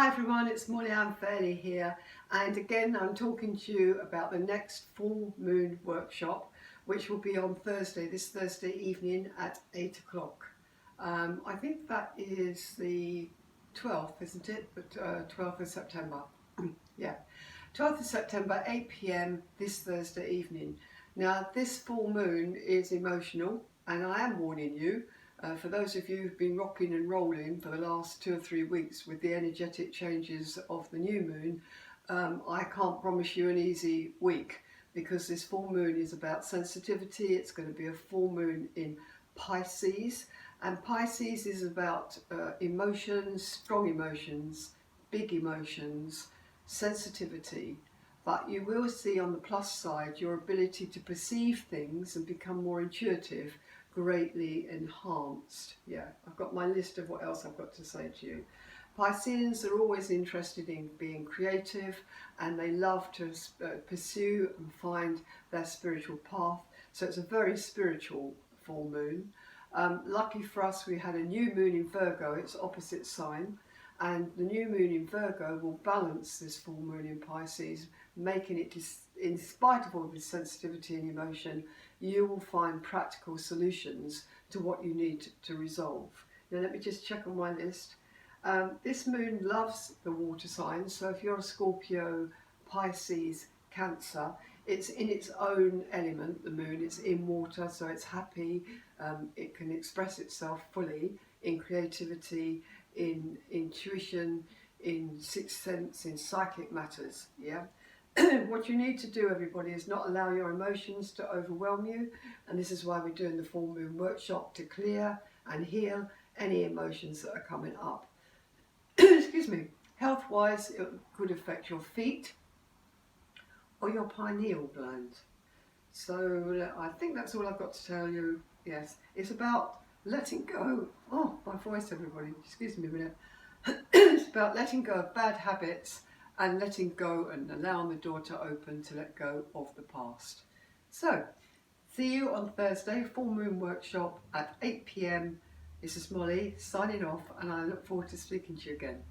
Hi everyone, it's Molly Ann Fairley here, and again I'm talking to you about the next full moon workshop, which will be on Thursday, this Thursday evening at 8 o'clock. I think that is the 12th, isn't it? But 12th of September. Yeah, 12th of September, 8 p.m. this Thursday evening. Now this full moon is emotional, and I am warning you. For those of you who've been rocking and rolling for the last 2 or 3 weeks with the energetic changes of the new moon, I can't promise you an easy week, because this full moon is about sensitivity. It's going to be a full moon in Pisces, and Pisces is about emotions, strong emotions, big emotions, sensitivity. But you will see on the plus side your ability to perceive things and become more intuitive greatly enhanced. Yeah, I've got my list of what else I've got to say to you. Pisceans are always interested in being creative, and they love to pursue and find their spiritual path. So it's a very spiritual full moon. Lucky for us, we had a new moon in Virgo, its opposite sign, and the new moon in Virgo will balance this full moon in Pisces, making it, in spite of all this sensitivity and emotion, you will find practical solutions to what you need to resolve. Now let me just check on my list. This moon loves the water signs, so if you're a Scorpio, Pisces, Cancer, it's in its own element, the moon. It's in water, so it's happy. It can express itself fully in creativity, in intuition, in sixth sense, in psychic matters. Yeah. What you need to do, everybody, is not allow your emotions to overwhelm you, and this is why we're doing the full moon workshop, to clear and heal any emotions that are coming up. Excuse me. Health wise, it could affect your feet or your pineal gland. So I think that's all I've got to tell you. Yes, it's about letting go. Oh, my voice, everybody, excuse me a minute. It's about letting go of bad habits and letting go and allowing the door to open to let go of the past. So, see you on Thursday, full moon workshop at 8 p.m. This is Molly signing off, and I look forward to speaking to you again.